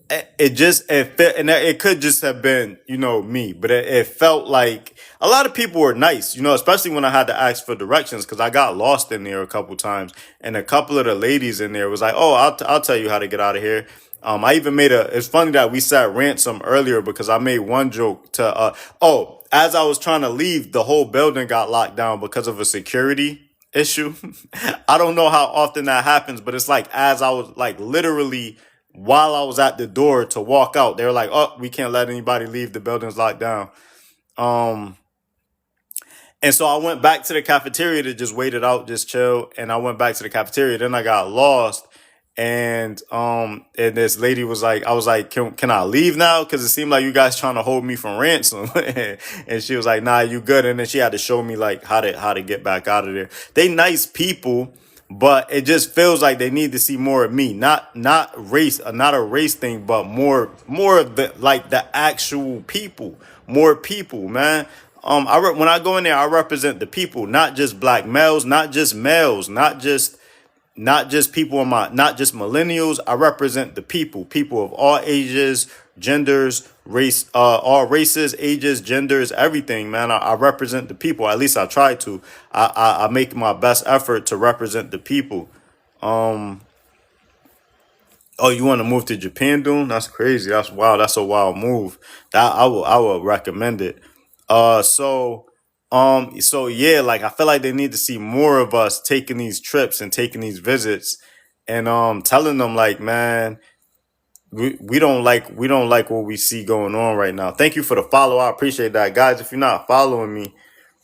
it could just have been, me, but it felt like a lot of people were nice, especially when I had to ask for directions, because I got lost in there a couple times, and a couple of the ladies in there was like, oh, I'll tell you how to get out of here. I even it's funny that we sat ransom earlier, because I made one joke to as I was trying to leave, the whole building got locked down because of a security issue. I don't know how often that happens, but it's like, as I was like literally while I was at the door to walk out, they were like, oh, we can't let anybody leave, the building's locked down. And so I went back to the cafeteria to just wait it out, just chill. And I went back to the cafeteria. Then I got lost. And this lady was like, I was like, can I leave now? Because it seemed like you guys trying to hold me from ransom. And she was like, nah, you good. And then she had to show me like how to get back out of there. They nice people, but it just feels like they need to see more of me. Not race, not a race thing, but more of the actual people. More people, man. When I go in there, I represent the people, not just black males, not just males, not just people not just millennials. I represent the people of all ages, genders, race, all races, ages, genders, everything, man. I represent the people. At least I try to. I make my best effort to represent the people. Oh, you want to move to Japan, Dune? That's crazy. That's wild. That's a wild move. That I will recommend it. So yeah, like I feel like they need to see more of us taking these trips and taking these visits, and telling them like, man, we don't like what we see going on right now. Thank you for the follow. I appreciate that, guys. If you're not following me,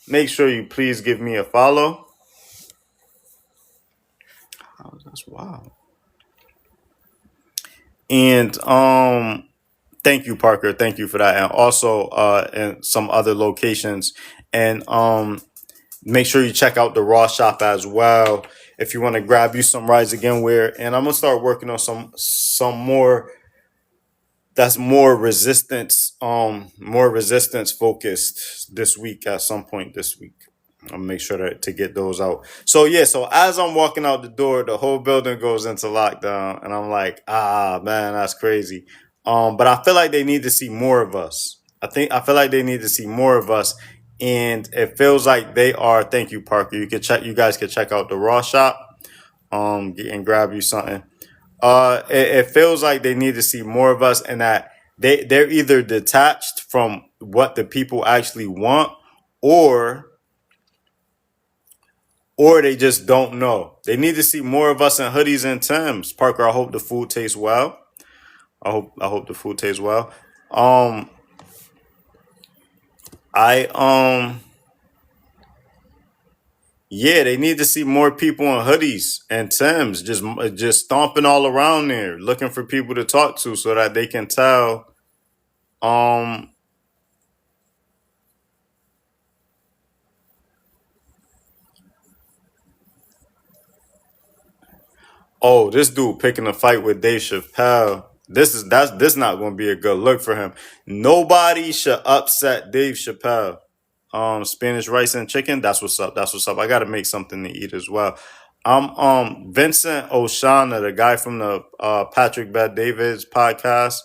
make sure you please give me a follow. Oh, that's wild. And thank you, Parker. Thank you for that. And also in some other locations. And make sure you check out the Raw shop as well if you want to grab you some Rise Again wear. And I'm gonna start working on some more that's more resistance focused this week, at some point this week. I'll make sure to get those out. So yeah, so as I'm walking out the door, the whole building goes into lockdown, and I'm like, man, that's crazy. But I feel like they need to see more of us. I feel like they need to see more of us, and it feels like they are. Thank you, Parker. You guys can check out the Raw shop, and grab you something. It feels like they need to see more of us, and that they're either detached from what the people actually want, or they just don't know. They need to see more of us in hoodies and Timbs. Parker, I hope the food tastes well. I hope the food tastes well. Yeah, they need to see more people in hoodies and Timbs, just stomping all around there, looking for people to talk to, so that they can tell. Oh, this dude picking a fight with Dave Chappelle. This not going to be a good look for him. Nobody should upset Dave Chappelle. Spanish rice and chicken. That's what's up. That's what's up. I got to make something to eat as well. Vincent Oshana, the guy from the Patrick Bet David's podcast,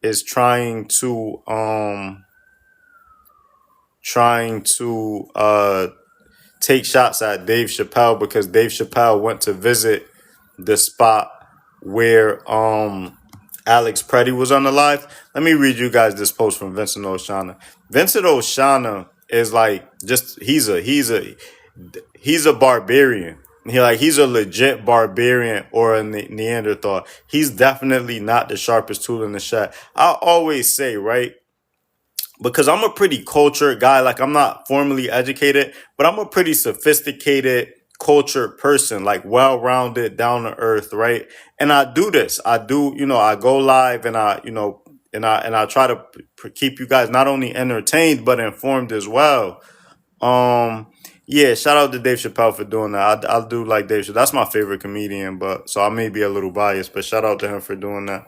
is trying to take shots at Dave Chappelle, because Dave Chappelle went to visit the spot where Alex Preddy was on the live. Let me read you guys this post from Vincent Oshana. Vincent Oshana is like, just he's a barbarian. He's a legit barbarian or a Neanderthal. He's definitely not the sharpest tool in the shed. I always say, right, because I'm a pretty cultured guy. Like, I'm not formally educated, but I'm a pretty sophisticated, cultured person, like well-rounded, down to earth, right? And I do this. I go live, and I try to keep you guys not only entertained but informed as well. Yeah, shout out to Dave Chappelle for doing that. I do like Dave Chappelle. That's my favorite comedian, but so I may be a little biased, but shout out to him for doing that.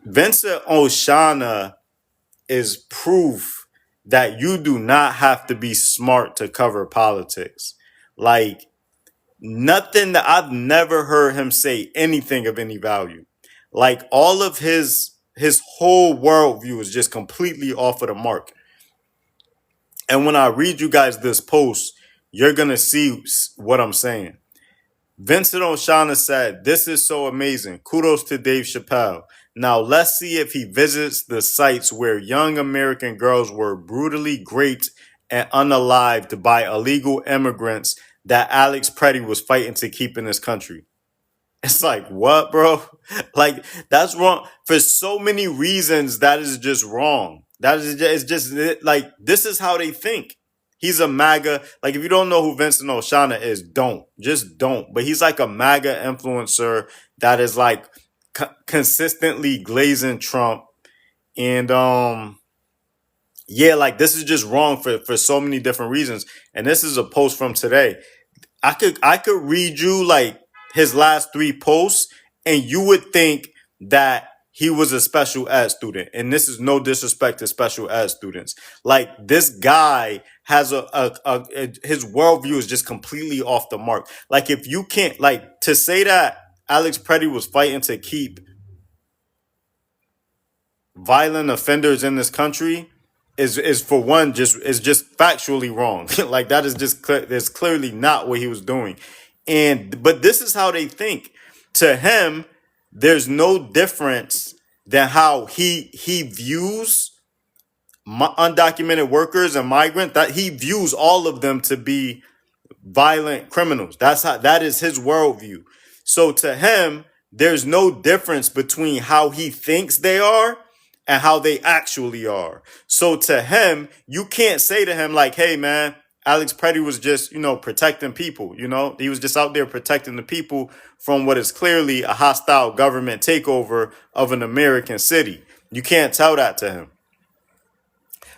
Vincent Oshana is proof that you do not have to be smart to cover politics. Like, nothing that I've never heard him say anything of any value. Like, all of his whole worldview is just completely off of the mark. And when I read you guys this post, you're gonna see what I'm saying. Vincent Oshana said, "This is so amazing. Kudos to Dave Chappelle. Now let's see if he visits the sites where young American girls were brutally raped and unalived by illegal immigrants that Alex Preddy was fighting to keep in this country." It's like, what, bro? Like, that's wrong for so many reasons. That is just wrong. That is just, it's just like, this is how they think. He's a MAGA. Like, if you don't know who Vincent Oshana is, just don't. But he's like a MAGA influencer that is like consistently glazing Trump. And yeah, like, this is just wrong for so many different reasons. And this is a post from today. I could read you like his last 3 posts, and you would think that he was a special ed student. And this is no disrespect to special ed students. Like, this guy has his worldview is just completely off the mark. Like, if you can't, like, to say that Alex Preddy was fighting to keep violent offenders in this country is for one just factually wrong. Like, that is just there's clearly not what he was doing. But this is how they think. To him, there's no difference than how he views undocumented workers and migrants. That he views all of them to be violent criminals. That is his worldview. So to him, there's no difference between how he thinks they are and how they actually are. So to him, you can't say to him like, "Hey man, Alex Preddy was just, protecting people, he was just out there protecting the people from what is clearly a hostile government takeover of an American city." You can't tell that to him.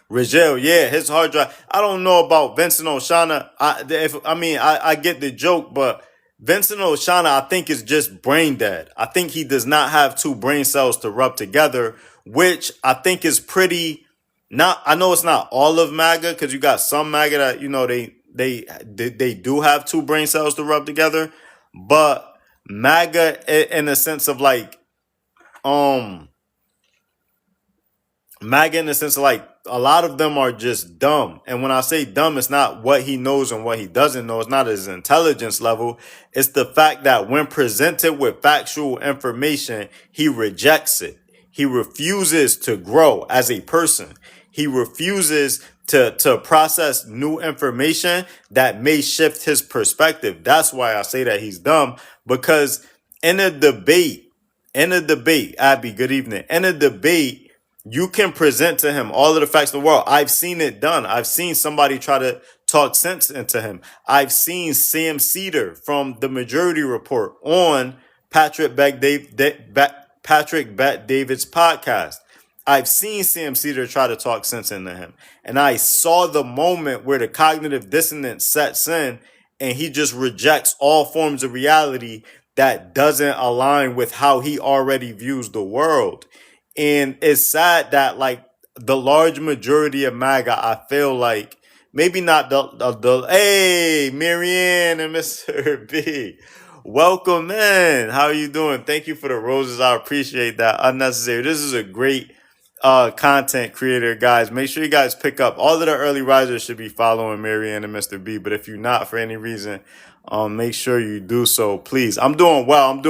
Rigel, yeah, his hard drive. I don't know about Vincent Oshana. I get the joke, but Vincent Oshana, I think, is just brain dead. I think he does not have 2 brain cells to rub together, which I think is pretty. Not, I know it's not all of MAGA, because you got some MAGA that they do have 2 brain cells to rub together, but MAGA in the sense of like MAGA in the sense of like, a lot of them are just dumb. And when I say dumb, it's not what he knows and what he doesn't know. It's not his intelligence level. It's the fact that when presented with factual information, he rejects it. He refuses to grow as a person. He refuses to process new information that may shift his perspective. That's why I say that he's dumb, because in a debate, Abby, good evening. In a debate, you can present to him all of the facts of the world. I've seen it done. I've seen somebody try to talk sense into him. I've seen Sam Cedar from the Majority Report on Patrick Bet-David's podcast. I've seen Sam Cedar try to talk sense into him. And I saw the moment where the cognitive dissonance sets in and he just rejects all forms of reality that doesn't align with how he already views the world. And it's sad that like the large majority of MAGA, I feel like maybe not the hey, Marianne and Mr. B. Welcome in. How are you doing? Thank you for the roses. I appreciate that. Unnecessary. This is a great content creator, guys. Make sure you guys pick up. All of the early risers should be following Marianne and Mr. B. But if you're not for any reason, make sure you do so, please. I'm doing well.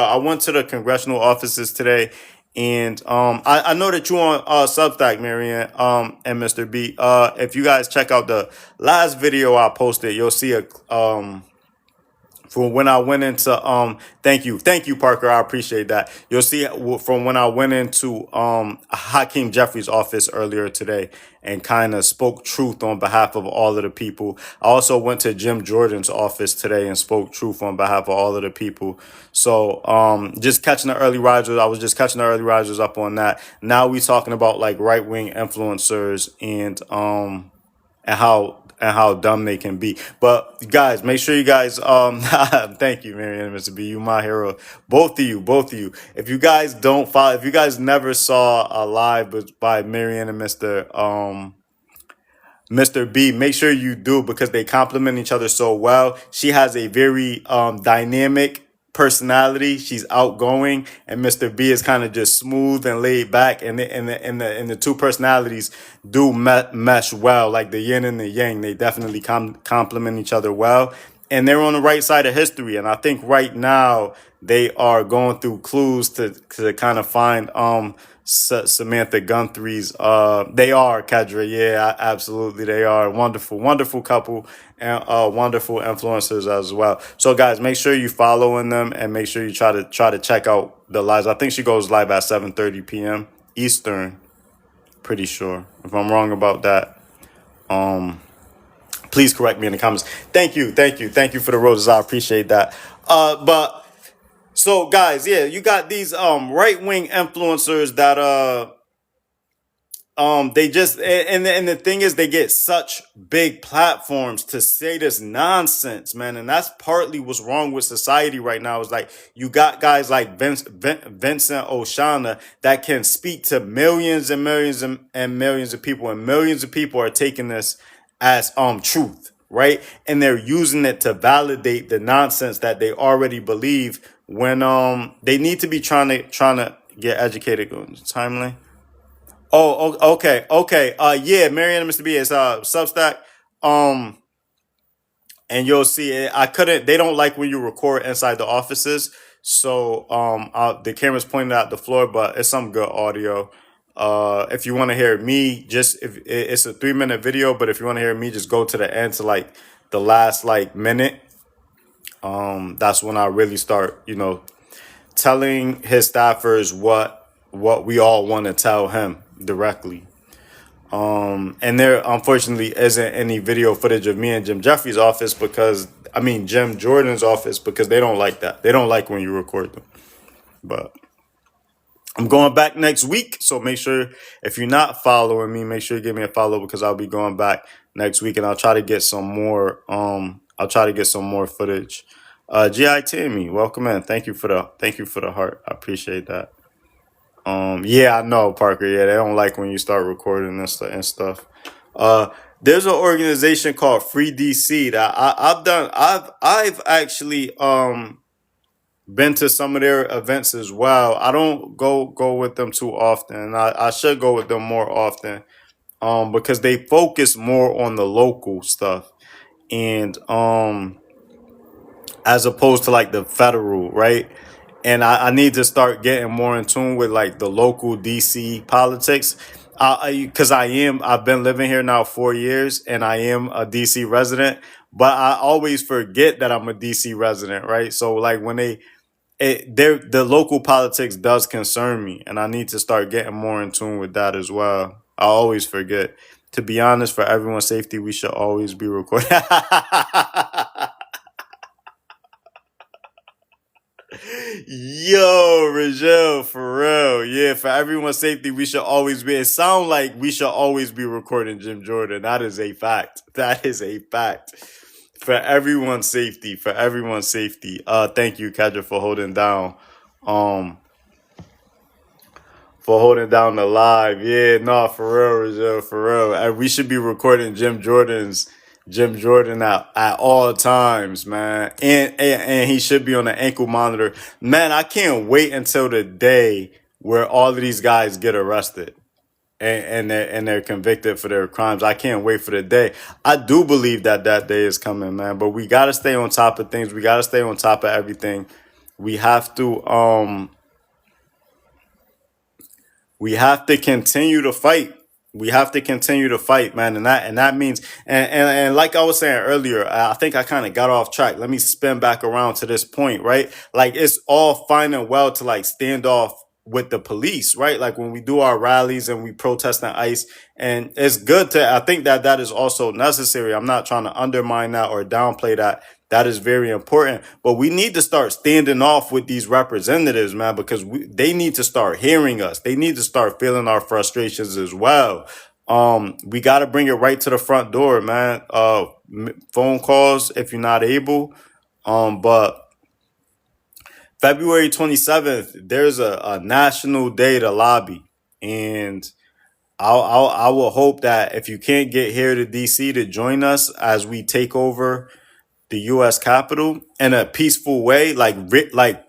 I went to the congressional offices today. And I know that you're on Substack, Marianne, and Mr. B. If you guys check out the last video I posted, you'll see from when I went into thank you, Parker. I appreciate that. You'll see from when I went into Hakeem Jeffries' office earlier today and kind of spoke truth on behalf of all of the people. I also went to Jim Jordan's office today and spoke truth on behalf of all of the people. So just catching the early risers. I was just catching the early risers up on that. Now we talking about like right-wing influencers and how how dumb they can be. But guys, make sure you guys thank you, Marianne, Mr. B. You my hero. Both of you. If you guys don't follow, if you guys never saw a live by Marianne and Mr. B, make sure you do because they complement each other so well. She has a very dynamic personality. She's outgoing, and Mr. B is kind of just smooth and laid back. And the two personalities do mesh well, like the yin and the yang. They definitely complement each other well, and they're on the right side of history. And I think right now they are going through clues to kind of find Samantha Guthrie's. They are Kedra, yeah, absolutely, they are wonderful couple and wonderful influencers as well. So guys, make sure you following them and make sure you try to check out the lives. I think she goes live at 7:30 p.m. Eastern. Pretty sure. If I'm wrong about that, please correct me in the comments. Thank you for the roses. I appreciate that. But so guys, yeah, you got these right wing influencers that they just and the thing is they get such big platforms to say this nonsense, man, and that's partly what's wrong with society right now. Is like you got guys like Vincent Oshana that can speak to millions and millions and millions of people, and millions of people are taking this as truth, right? And they're using it to validate the nonsense that they already believe when they need to be trying to get educated. Timely. Oh, okay. Yeah, Marianne and Mr. B is Substack. And you'll see it. They don't like when you record inside the offices. So the camera's pointed out the floor, but it's some good audio. If you want to hear me, it's a 3-minute video, but if you want to hear me, just go to the end to like the last like minute. That's when I really start, telling his staffers what we all want to tell him directly. And there unfortunately isn't any video footage of me and Jim Jeffries' office Jim Jordan's office, because they don't like that. They don't like when you record them. But I'm going back next week, so make sure if you're not following me, make sure you give me a follow, because I'll be going back next week and I'll try to get some more footage. G.I. Tammy, welcome in. Thank you for the heart. I appreciate that. Yeah, I know, Parker. Yeah, they don't like when you start recording and stuff. There's an organization called Free DC that I've actually been to some of their events as well. I don't go with them too often. I should go with them more often, because they focus more on the local stuff, and as opposed to like the federal, right? And I need to start getting more in tune with like the local DC politics. Because I've been living here now 4 years and I am a DC resident, but I always forget that I'm a DC resident, right? So like when the local politics does concern me, and I need to start getting more in tune with that as well. I always forget. To be honest, for everyone's safety, we should always be recording. Yo, Rajel, for real. Yeah, for everyone's safety, we should always be. It sounds like we should always be recording Jim Jordan. That is a fact. For everyone's safety. Thank you, Kedra, for holding down. For holding down the live. Yeah, no, for real, Rajel, for real. And we should be recording Jim Jordan at all times, man. And he should be on the ankle monitor. Man, I can't wait until the day where all of these guys get arrested and they're convicted for their crimes. I can't wait for the day. I do believe that day is coming, man. But we gotta stay on top of things. We gotta stay on top of everything. We have to continue to fight. We have to continue to fight, man, and that means and like I was saying earlier, I think I kind of got off track. Let me spin back around to this point, right? Like it's all fine and well to like stand off with the police, right? Like when we do our rallies and we protest on ICE, and it's good to. I think that is also necessary. I'm not trying to undermine that or downplay that. That is very important, but we need to start standing off with these representatives, man, because they need to start hearing us. They need to start feeling our frustrations as well. We got to bring it right to the front door, man. Phone calls if you're not able. But February 27th, there's a national day to lobby. And I will hope that if you can't get here to DC to join us as we take over the U.S. Capitol in a peaceful way, like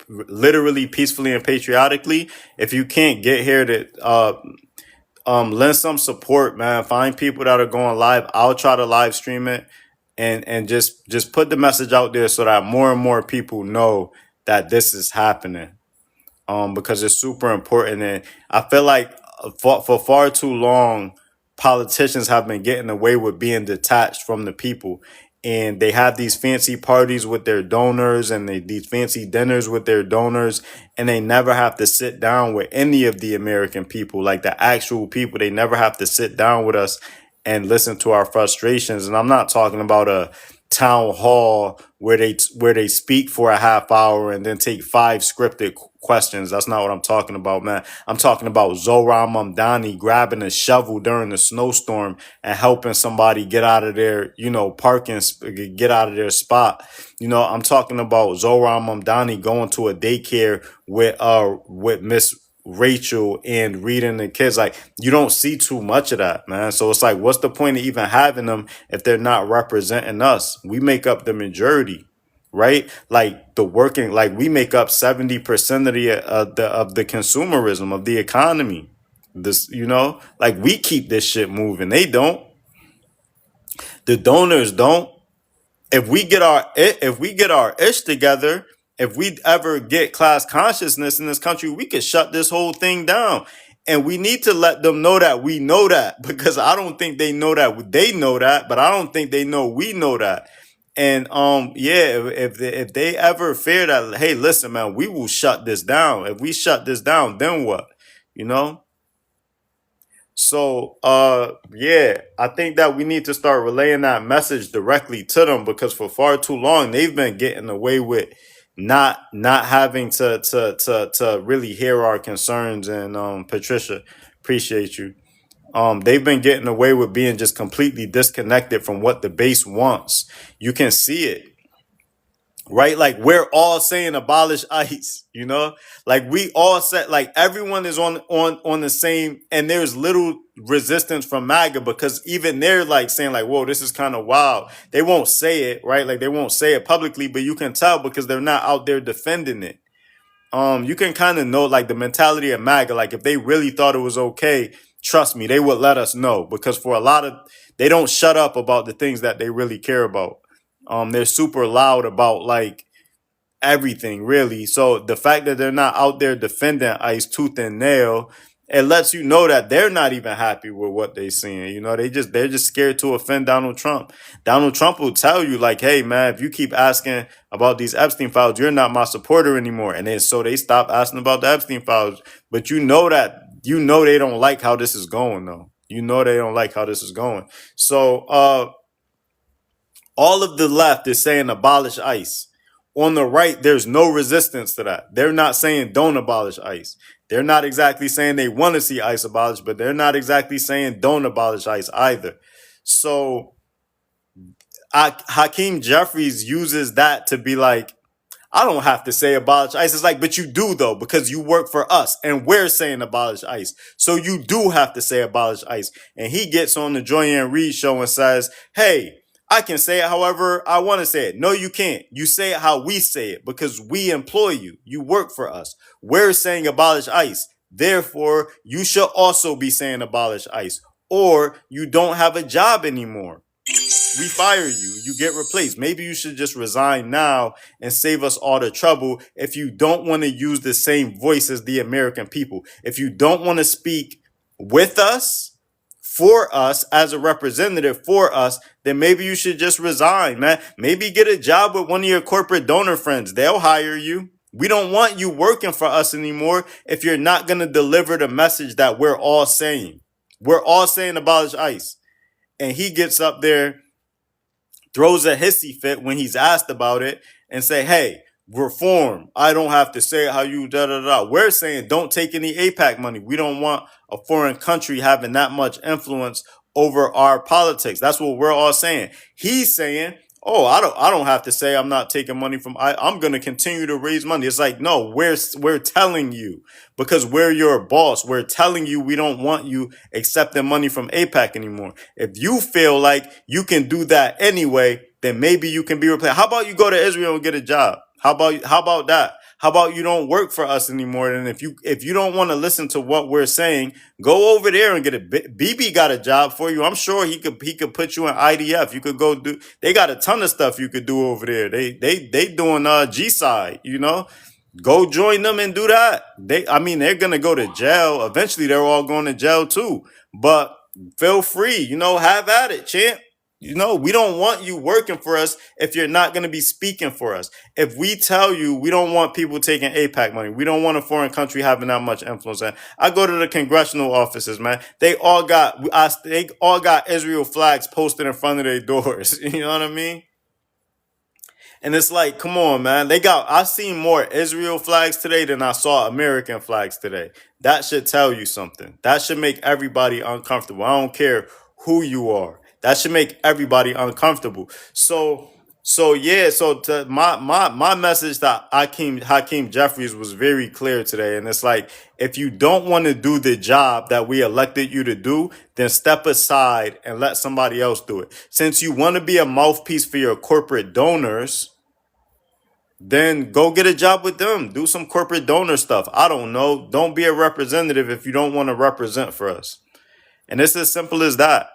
literally peacefully and patriotically. If you can't get here to lend some support, man. Find people that are going live. I'll try to live stream it and just put the message out there so that more and more people know that this is happening. Because it's super important. And I feel like for far too long, politicians have been getting away with being detached from the people. And they have these fancy parties with their donors and these fancy dinners with their donors. And they never have to sit down with any of the American people, like the actual people. They never have to sit down with us and listen to our frustrations. And I'm not talking about a town hall where they speak for a half hour and then take 5 scripted questions. That's not what I'm talking about, man. I'm talking about Zohran Mamdani grabbing a shovel during the snowstorm and helping somebody get out of their, get out of their spot. I'm talking about Zohran Mamdani going to a daycare with Miss Rachel and reading the kids. Like, you don't see too much of that, man. So it's like, what's the point of even having them if they're not representing us? We make up the majority, right? Like we make up 70% of the consumerism of the economy. This, like, we keep this shit moving. They don't. The donors don't. If we get our ish together, if we ever get class consciousness in this country, we could shut this whole thing down. And we need to let them know that we know that, because I don't think they know that. They know that, but I don't think they know we know that. And yeah, if they ever fear that, hey, listen, man, we will shut this down. If we shut this down, then what? So, yeah, I think that we need to start relaying that message directly to them, because for far too long they've been getting away with not having to really hear our concerns. And Patricia, appreciate you. They've been getting away with being just completely disconnected from what the base wants. You can see it. Right? Like, we're all saying abolish ICE, like we all said, like everyone is on the same, and there's little resistance from MAGA, because even they're like saying like, whoa, this is kind of wild. They won't say it, right? Like, they won't say it publicly, but you can tell because they're not out there defending it. You can kind of know like the mentality of MAGA. Like, if they really thought it was okay, trust me, they would let us know, because for a lot of, they don't shut up about the things that they really care about. They're super loud about like everything, really. So the fact that they're not out there defending ICE tooth and nail, it lets you know that they're not even happy with what they're seeing. They're just scared to offend Donald Trump. Donald Trump will tell you like, hey man, if you keep asking about these Epstein files, you're not my supporter anymore. And then so they stop asking about the Epstein files. But they don't like how this is going though. They don't like how this is going. So all of the left is saying abolish ICE. On the right, there's no resistance to that. They're not saying don't abolish ICE. They're not exactly saying they want to see ICE abolished, but they're not exactly saying don't abolish ICE either. So Hakeem Jeffries uses that to be like, I don't have to say abolish ICE. It's like, but you do though, because you work for us and we're saying abolish ICE. So you do have to say abolish ICE. And he gets on the Joy-Ann Reid show and says, hey, I can say it however I want to say it. No, you can't. You say it how we say it, because we employ you. You work for us. We're saying abolish ICE. Therefore, you should also be saying abolish ICE, or you don't have a job anymore. We fire you. You get replaced. Maybe you should just resign now and save us all the trouble if you don't want to use the same voice as the American people. If you don't want to speak with us, for us, as a representative for us, then maybe you should just resign, man. Maybe get a job with one of your corporate donor friends. They'll hire you. We don't want you working for us anymore if you're not going to deliver the message that we're all saying. We're all saying abolish ICE. And he gets up there, throws a hissy fit when he's asked about it, and say, hey, reform. I don't have to say how you da da da. We're saying don't take any APAC money. We don't want a foreign country having that much influence over our politics. That's what we're all saying. He's saying, "Oh, I don't have to say I'm not taking money from I'm going to continue to raise money." It's like, "No, we're telling you because we're your boss. We're telling you we don't want you accepting money from APAC anymore. If you feel like you can do that anyway, then maybe you can be replaced. How about you go to Israel and get a job? How about that? How about you don't work for us anymore? And if you don't want to listen to what we're saying, go over there and get a BB got a job for you. I'm sure he could put you in IDF. You could go do. They got a ton of stuff you could do over there. They doing G side. You know, go join them and do that. They're gonna go to jail. Eventually, they're all going to jail too. But feel free. You know, have at it, champ. You know, we don't want you working for us if you're not going to be speaking for us. If we tell you we don't want people taking APAC money, we don't want a foreign country having that much influence. And I go to the congressional offices, man. They all got Israel flags posted in front of their doors. You know what I mean? And it's like, come on, man. I seen more Israel flags today than I saw American flags today. That should tell you something. That should make everybody uncomfortable. I don't care who you are. That should make everybody uncomfortable. So yeah. So my message to Hakeem Jeffries was very clear today, and it's like, if you don't want to do the job that we elected you to do, then step aside and let somebody else do it. Since you want to be a mouthpiece for your corporate donors, then go get a job with them. Do some corporate donor stuff. I don't know. Don't be a representative if you don't want to represent for us. And it's as simple as that.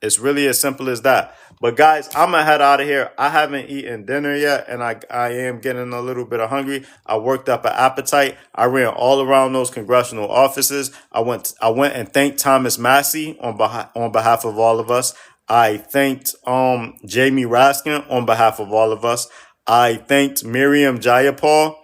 It's really as simple as that. But guys, I'm gonna head out of here. I haven't eaten dinner yet, and I am getting a little bit of hungry. I worked up an appetite. I ran all around those congressional offices. I went and thanked Thomas Massey on behalf of all of us. I thanked Jamie Raskin on behalf of all of us. I thanked Miriam Jayapal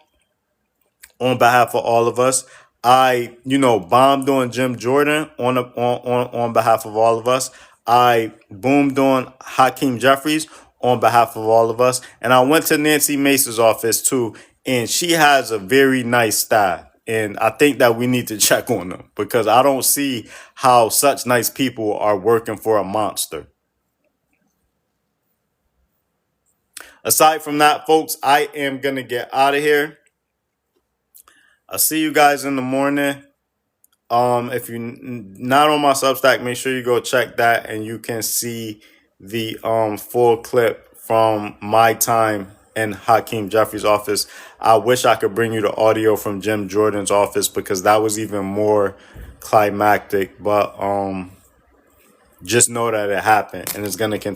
on behalf of all of us. I, bombed on Jim Jordan on behalf of all of us. I boomed on Hakeem Jeffries on behalf of all of us. And I went to Nancy Mace's office too, and she has a very nice staff. And I think that we need to check on them because I don't see how such nice people are working for a monster. Aside from that, folks, I am going to get out of here. I'll see you guys in the morning. If you're not on my Substack, make sure you go check that, and you can see the full clip from my time in Hakeem Jeffries' office. I wish I could bring you the audio from Jim Jordan's office because that was even more climactic. But just know that it happened, and it's gonna continue.